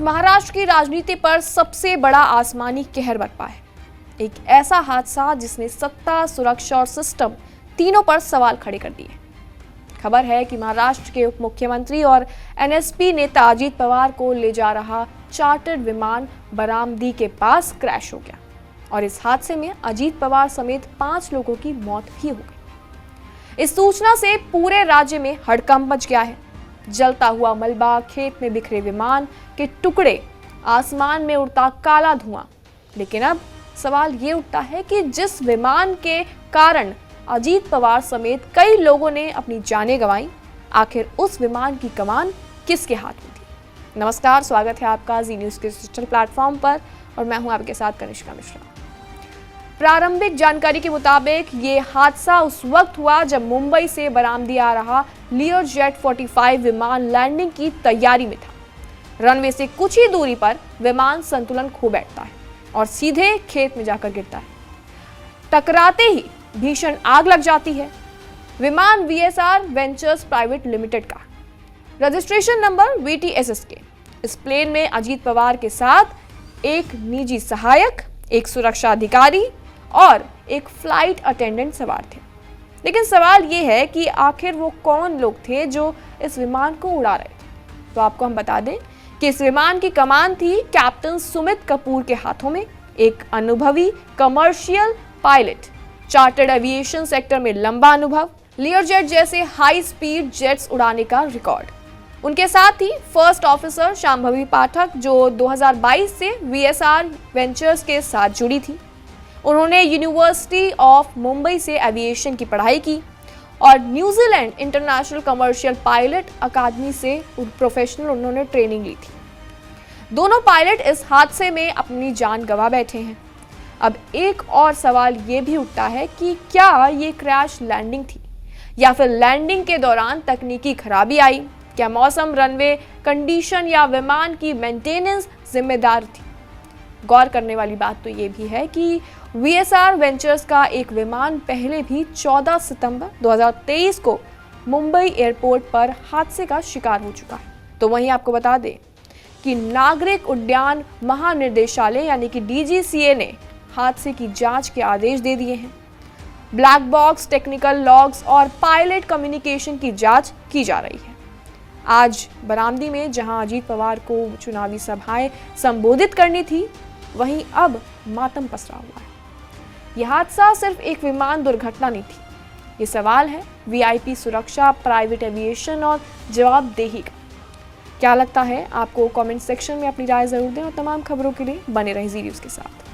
महाराष्ट्र की राजनीति पर सबसे बड़ा आसमानी कहर बरपा है। एक ऐसा हादसा जिसने सत्ता, सुरक्षा और सिस्टम तीनों पर सवाल खड़े कर दिए। खबर है कि महाराष्ट्र के उप मुख्यमंत्री और एनएसपी नेता अजीत पवार को ले जा रहा चार्टर्ड विमान बरामदी के पास क्रैश हो गया और इस हादसे में अजीत पवार समेत 5 लोगों की मौत भी हो गई। इस सूचना से पूरे राज्य में हड़कंप मच गया है। जलता हुआ मलबा, खेत में बिखरे विमान के टुकड़े, आसमान में उड़ता काला धुआं। लेकिन अब सवाल ये उठता है कि जिस विमान के कारण अजीत पवार समेत कई लोगों ने अपनी जानें गंवाई, आखिर उस विमान की कमान किसके हाथ में थी? नमस्कार, स्वागत है आपका जी न्यूज़ के डिजिटल प्लेटफॉर्म पर और मैं हूं आपके साथ कनिष्का मिश्रा। प्रारंभिक जानकारी के मुताबिक ये हादसा उस वक्त हुआ जब मुंबई से बरामदी आ रहा लीयरजेट 45 विमान लैंडिंग की तैयारी में था। रनवे से कुछ ही दूरी पर विमान संतुलन खो बैठता है और सीधे खेत में जाकर गिरता है। टकराते ही भीषण आग लग जाती है। विमान वीएसआर वेंचर्स प्राइवेट लिमिटेड का, रजिस्ट्रेशन नंबर VTSS के। इस प्लेन में अजीत पवार के साथ एक निजी सहायक, एक सुरक्षा अधिकारी और एक फ्लाइट अटेंडेंट सवार थे। लेकिन सवाल यह है कि आखिर वो कौन लोग थे जो इस विमान को उड़ा रहे थे? तो आपको हम बता दें कि इस विमान की कमान थी कैप्टन सुमित कपूर के हाथों में, एक अनुभवी commercial pilot, chartered aviation sector में लंबा अनुभव, लीयरजेट जैसे हाई स्पीड जेट्स उड़ाने का रिकॉर्ड। उनके साथ ही फर्स्ट ऑफिसर शांभवी पाठक, जो 2022 से वीएसआर वेंचर्स के साथ जुड़ी थी। उन्होंने यूनिवर्सिटी ऑफ मुंबई से एविएशन की पढ़ाई की और न्यूजीलैंड इंटरनेशनल कमर्शियल पायलट अकादमी से प्रोफेशनल उन्होंने ट्रेनिंग ली थी। दोनों पायलट इस हादसे में अपनी जान गंवा बैठे हैं। अब एक और सवाल ये भी उठता है कि क्या ये क्रैश लैंडिंग थी या फिर लैंडिंग के दौरान तकनीकी खराबी आई? क्या मौसम, रनवे कंडीशन या विमान की मेंटेनेंस जिम्मेदार थी? गौर करने वाली बात तो ये भी है कि वीएसआर वेंचर्स का एक विमान पहले भी 14 सितंबर 2023 को मुंबई एयरपोर्ट पर हादसे का शिकार हो चुका है। तो वहीं आपको बता दें कि नागरिक उड्डयन महानिदेशालय यानी कि DGCA ने हादसे की जांच के आदेश दे दिए हैं। ब्लैक बॉक्स, टेक्निकल लॉग्स और पायलट कम्युनिकेशन की जांच की जा रही है। आज बरामदी में जहां अजीत पवार को चुनावी सभाएं संबोधित करनी थी, वहीं अब मातम पसरा हुआ है। यह हादसा सिर्फ एक विमान दुर्घटना नहीं थी। ये सवाल है VIP सुरक्षा, प्राइवेट एविएशन और जवाबदेही का। क्या लगता है आपको? कमेंट सेक्शन में अपनी राय जरूर दें और तमाम खबरों के लिए बने रहें जी न्यूज़ के साथ।